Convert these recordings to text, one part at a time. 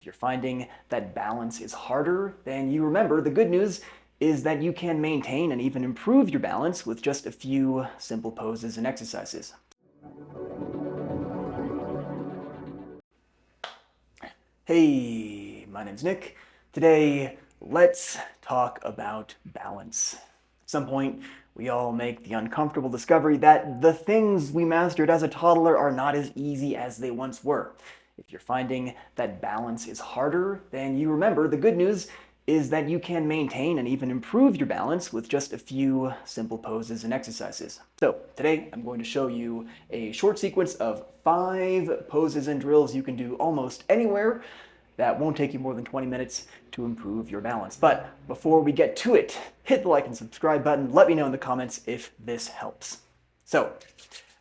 If you're finding that balance is harder, then you remember the good news is that you can maintain and even improve your balance with just a few simple poses and exercises. Hey, my name's Nick. Today, let's talk about balance. At some point, we all make the uncomfortable discovery that the things we mastered as a toddler are not as easy as they once were. If you're finding that balance is harder, then you remember the good news is that you can maintain and even improve your balance with just a few simple poses and exercises. So today I'm going to show you a short sequence of 5 poses and drills you can do almost anywhere that won't take you more than 20 minutes to improve your balance. But before we get to it, hit the like and subscribe button. Let me know in the comments if this helps. So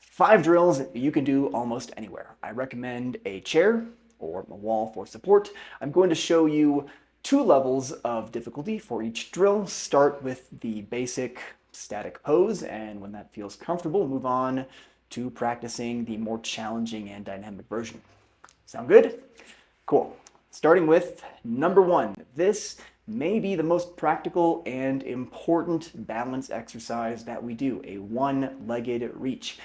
5 drills you can do almost anywhere. I recommend a chair or a wall for support. I'm going to show you 2 levels of difficulty for each drill. Start with the basic static pose, and when that feels comfortable, move on to practicing the more challenging and dynamic version. Sound good? Cool. Starting with number 1. This may be the most practical and important balance exercise that we do, a one-legged reach.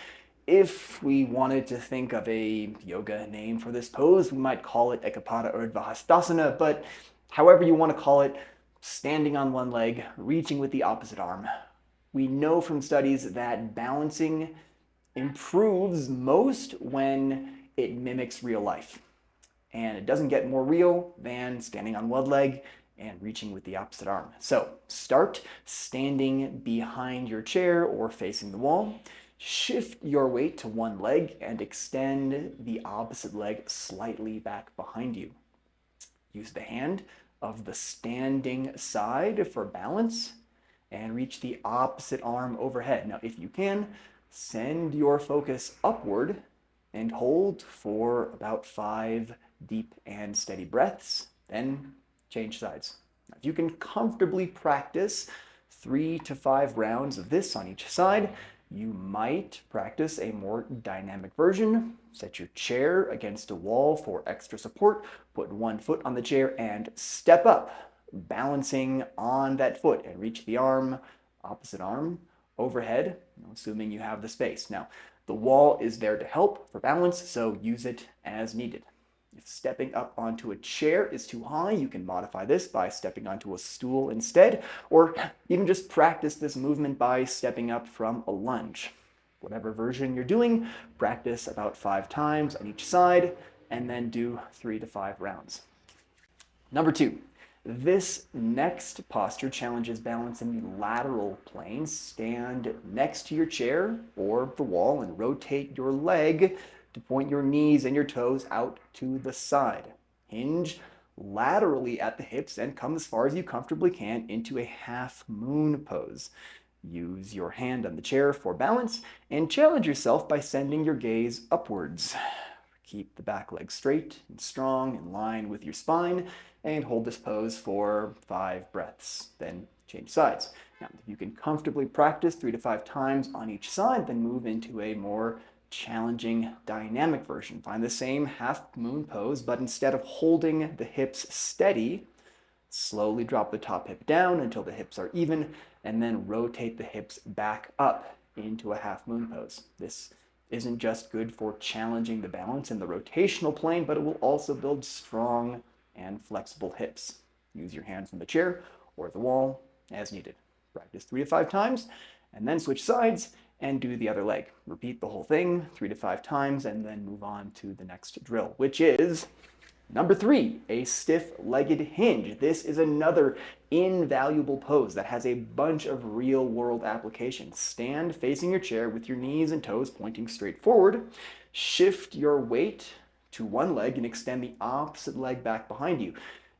If we wanted to think of a yoga name for this pose, we might call it Ekapada Urdhva Hastasana, but however you want to call it, standing on one leg, reaching with the opposite arm. We know from studies that balancing improves most when it mimics real life. And it doesn't get more real than standing on one leg and reaching with the opposite arm. So start standing behind your chair or facing the wall. Shift your weight to one leg and extend the opposite leg slightly back behind you. Use the hand of the standing side for balance and reach the opposite arm overhead. Now, if you can, send your focus upward and hold for about 5 deep and steady breaths, then change sides. Now, if you can comfortably practice 3 to 5 rounds of this on each side, you might practice a more dynamic version. Set your chair against a wall for extra support, put one foot on the chair and step up, balancing on that foot, and reach the arm, opposite arm, overhead, assuming you have the space. Now, the wall is there to help for balance, so use it as needed. If stepping up onto a chair is too high, you can modify this by stepping onto a stool instead, or even just practice this movement by stepping up from a lunge. Whatever version you're doing, practice about 5 times on each side, and then do 3 to 5 rounds. Number 2. This next posture challenges balance in the lateral plane. Stand next to your chair or the wall and rotate your leg to point your knees and your toes out to the side. Hinge laterally at the hips and come as far as you comfortably can into a half moon pose. Use your hand on the chair for balance and challenge yourself by sending your gaze upwards. Keep the back leg straight and strong in line with your spine and hold this pose for 5 breaths. Then change sides. Now, if you can comfortably practice 3 to 5 times on each side, then move into a more challenging dynamic version. Find the same half moon pose, but instead of holding the hips steady, slowly drop the top hip down until the hips are even, and then rotate the hips back up into a half moon pose. This isn't just good for challenging the balance in the rotational plane, but it will also build strong and flexible hips. Use your hands on the chair or the wall as needed. Practice 3 to 5 times, and then switch sides and do the other leg. Repeat the whole thing 3 to 5 times, and then move on to the next drill, which is number 3, a stiff-legged hinge. This is another invaluable pose that has a bunch of real-world applications. Stand facing your chair with your knees and toes pointing straight forward. Shift your weight to one leg and extend the opposite leg back behind you.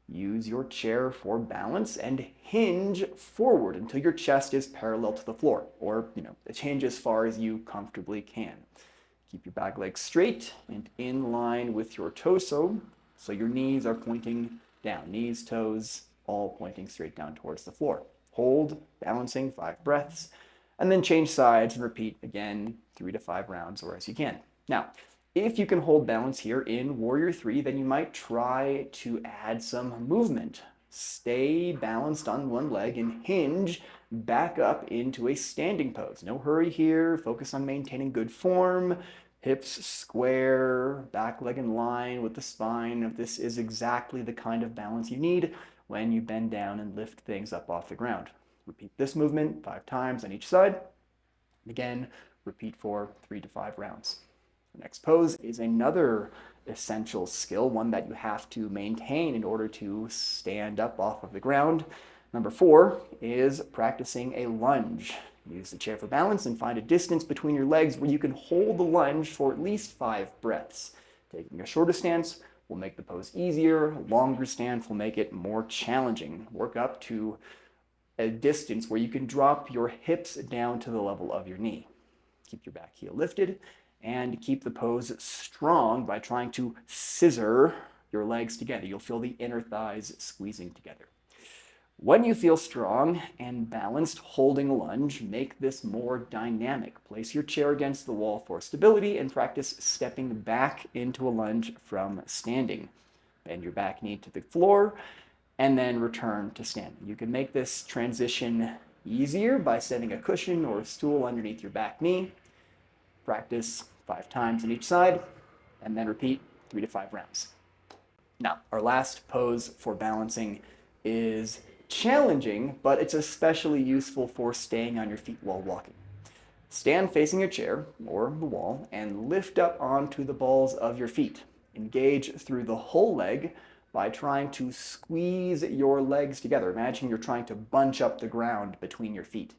Use your chair for balance and hinge forward until your chest is parallel to the floor, or hinge as far as you comfortably can. Keep your back leg straight and in line with your torso, so your knees are pointing down. Knees, toes, all pointing straight down towards the floor. Hold, balancing 5 breaths, and then change sides and repeat again 3 to 5 rounds or as you can. Now, If you can hold balance here in Warrior 3, then you might try to add some movement. Stay balanced on one leg and hinge back up into a standing pose. No hurry here. Focus on maintaining good form. Hips square, back leg in line with the spine. This is exactly the kind of balance you need when you bend down and lift things up off the ground. Repeat this movement 5 times on each side. Again, repeat for 3 to 5 rounds. The next pose is another essential skill, one that you have to maintain in order to stand up off of the ground. Number 4 is practicing a lunge. Use the chair for balance and find a distance between your legs where you can hold the lunge for at least 5 breaths. Taking a shorter stance will make the pose easier. A longer stance will make it more challenging. Work up to a distance where you can drop your hips down to the level of your knee. Keep your back heel lifted and keep the pose strong by trying to scissor your legs together. You'll feel the inner thighs squeezing together. When you feel strong and balanced holding a lunge, make this more dynamic. Place your chair against the wall for stability and practice stepping back into a lunge from standing. Bend your back knee to the floor and then return to standing. You can make this transition easier by setting a cushion or a stool underneath your back knee. Practice 5 times on each side, and then repeat 3 to 5 rounds. Now, our last pose for balancing is challenging, but it's especially useful for staying on your feet while walking. Stand facing your chair or the wall and lift up onto the balls of your feet. Engage through the whole leg by trying to squeeze your legs together. Imagine you're trying to bunch up the ground between your feet.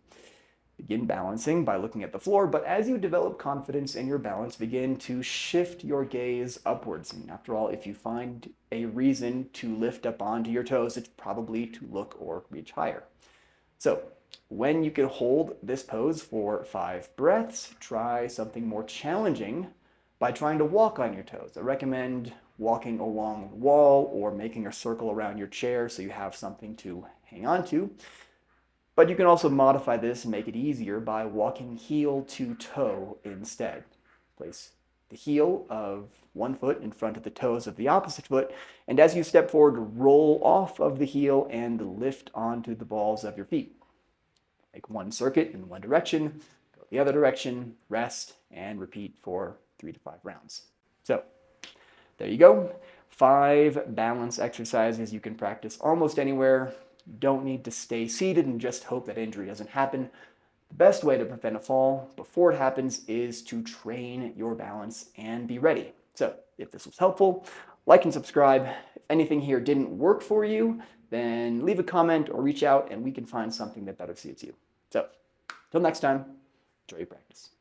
Begin balancing by looking at the floor, but as you develop confidence in your balance, begin to shift your gaze upwards. And after all, if you find a reason to lift up onto your toes, it's probably to look or reach higher. So when you can hold this pose for 5 breaths, try something more challenging by trying to walk on your toes. I recommend walking along the wall or making a circle around your chair so you have something to hang on to. But you can also modify this and make it easier by walking heel to toe instead. Place the heel of one foot in front of the toes of the opposite foot, and as you step forward, roll off of the heel and lift onto the balls of your feet. Make one circuit in one direction, go the other direction, rest, and repeat for 3 to 5 rounds. So there you go. 5 balance exercises you can practice almost anywhere. You don't need to stay seated and just hope that injury doesn't happen. The best way to prevent a fall before it happens is to train your balance and be ready. So if this was helpful, like and subscribe. If anything here didn't work for you, then leave a comment or reach out and we can find something that better suits you. So until next time, enjoy your practice.